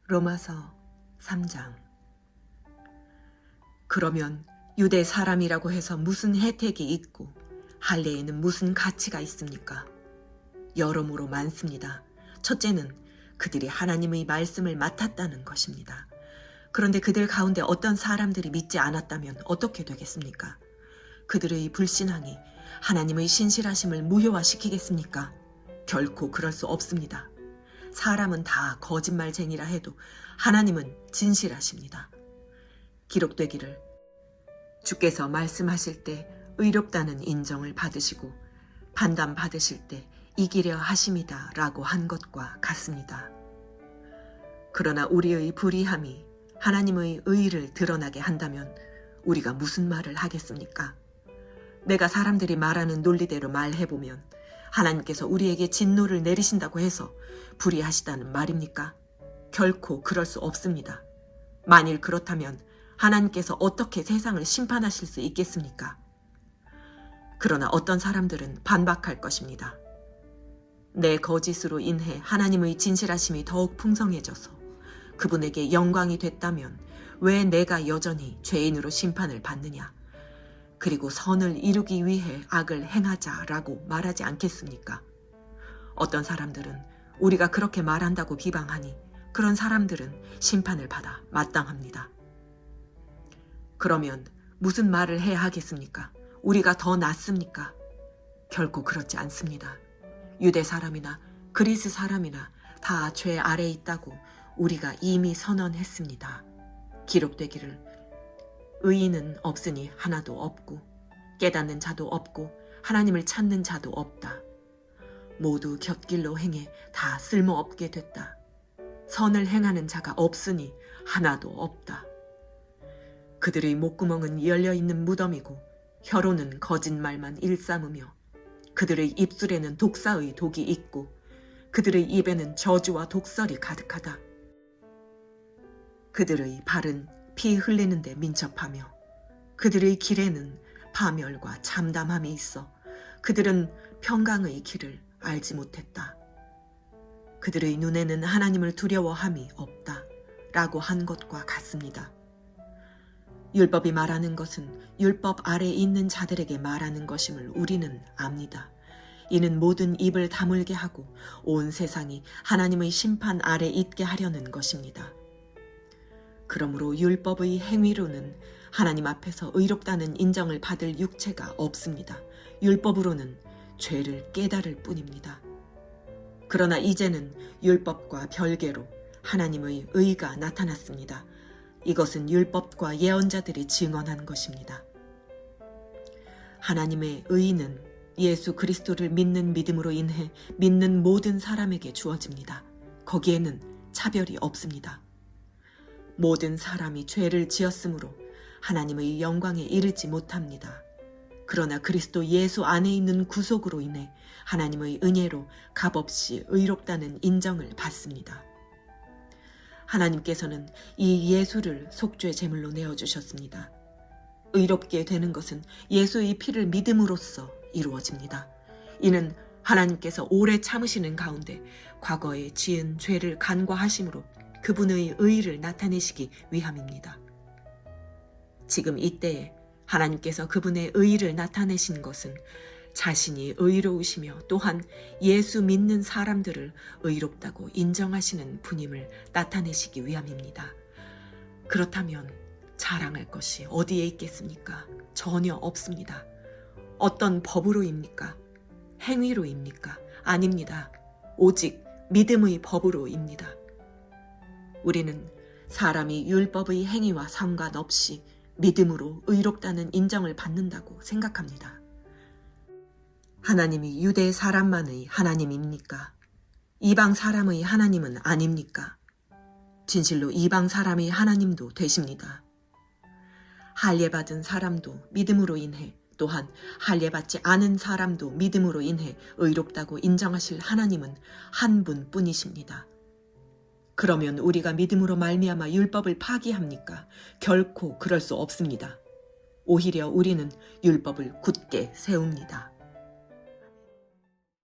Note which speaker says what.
Speaker 1: 로마서 3장. 그러면 유대 사람이라고 해서 무슨 혜택이 있고 할례에는 무슨 가치가 있습니까? 여러모로 많습니다. 첫째는 그들이 하나님의 말씀을 맡았다는 것입니다. 그런데 그들 가운데 어떤 사람들이 믿지 않았다면 어떻게 되겠습니까? 그들의 불신앙이 하나님의 신실하심을 무효화시키겠습니까? 결코 그럴 수 없습니다. 사람은 다 거짓말쟁이라 해도 하나님은 진실하십니다. 기록되기를 주께서 말씀하실 때 의롭다는 인정을 받으시고 판단받으실 때 이기려 하심이다 라고 한 것과 같습니다. 그러나 우리의 불의함이 하나님의 의를 드러나게 한다면 우리가 무슨 말을 하겠습니까? 내가 사람들이 말하는 논리대로 말해보면 하나님께서 우리에게 진노를 내리신다고 해서 불의하시다는 말입니까? 결코 그럴 수 없습니다. 만일 그렇다면 하나님께서 어떻게 세상을 심판하실 수 있겠습니까? 그러나 어떤 사람들은 반박할 것입니다. 내 거짓으로 인해 하나님의 진실하심이 더욱 풍성해져서 그분에게 영광이 됐다면 왜 내가 여전히 죄인으로 심판을 받느냐? 그리고 선을 이루기 위해 악을 행하자라고 말하지 않겠습니까? 어떤 사람들은 우리가 그렇게 말한다고 비방하니 그런 사람들은 심판을 받아 마땅합니다. 그러면 무슨 말을 해야 하겠습니까? 우리가 더 낫습니까? 결코 그렇지 않습니다. 유대 사람이나 그리스 사람이나 다 죄 아래 있다고 우리가 이미 선언했습니다. 기록되기를 의인은 없으니 하나도 없고 깨닫는 자도 없고 하나님을 찾는 자도 없다. 모두 곁길로 행해 다 쓸모없게 됐다. 선을 행하는 자가 없으니 하나도 없다. 그들의 목구멍은 열려있는 무덤이고 혀로는 거짓말만 일삼으며 그들의 입술에는 독사의 독이 있고 그들의 입에는 저주와 독설이 가득하다. 그들의 발은 피 흘리는 데 민첩하며 그들의 길에는 파멸과 참담함이 있어 그들은 평강의 길을 알지 못했다. 그들의 눈에는 하나님을 두려워함이 없다 라고 한 것과 같습니다. 율법이 말하는 것은 율법 아래 있는 자들에게 말하는 것임을 우리는 압니다. 이는 모든 입을 다물게 하고 온 세상이 하나님의 심판 아래 있게 하려는 것입니다. 그러므로 율법의 행위로는 하나님 앞에서 의롭다는 인정을 받을 육체가 없습니다. 율법으로는 죄를 깨달을 뿐입니다. 그러나 이제는 율법과 별개로 하나님의 의가 나타났습니다. 이것은 율법과 예언자들이 증언한 것입니다. 하나님의 의는 예수 그리스도를 믿는 믿음으로 인해 믿는 모든 사람에게 주어집니다. 거기에는 차별이 없습니다. 모든 사람이 죄를 지었으므로 하나님의 영광에 이르지 못합니다. 그러나 그리스도 예수 안에 있는 구속으로 인해 하나님의 은혜로 값없이 의롭다는 인정을 받습니다. 하나님께서는 이 예수를 속죄 제물로 내어주셨습니다. 의롭게 되는 것은 예수의 피를 믿음으로써 이루어집니다. 이는 하나님께서 오래 참으시는 가운데 과거에 지은 죄를 간과하심으로 그분의 의를 나타내시기 위함입니다. 지금 이때에 하나님께서 그분의 의를 나타내신 것은 자신이 의로우시며 또한 예수 믿는 사람들을 의롭다고 인정하시는 분임을 나타내시기 위함입니다. 그렇다면 자랑할 것이 어디에 있겠습니까? 전혀 없습니다. 어떤 법으로입니까? 행위로입니까? 아닙니다. 오직 믿음의 법으로입니다. 우리는 사람이 율법의 행위와 상관없이 믿음으로 의롭다는 인정을 받는다고 생각합니다. 하나님이 유대 사람만의 하나님입니까? 이방 사람의 하나님은 아닙니까? 진실로 이방 사람의 하나님도 되십니다. 할례받은 사람도 믿음으로 인해 또한 할례받지 않은 사람도 믿음으로 인해 의롭다고 인정하실 하나님은 한 분뿐이십니다. 그러면 우리가 믿음으로 말미암아 율법을 파기합니까? 결코 그럴 수 없습니다. 오히려 우리는 율법을 굳게 세웁니다.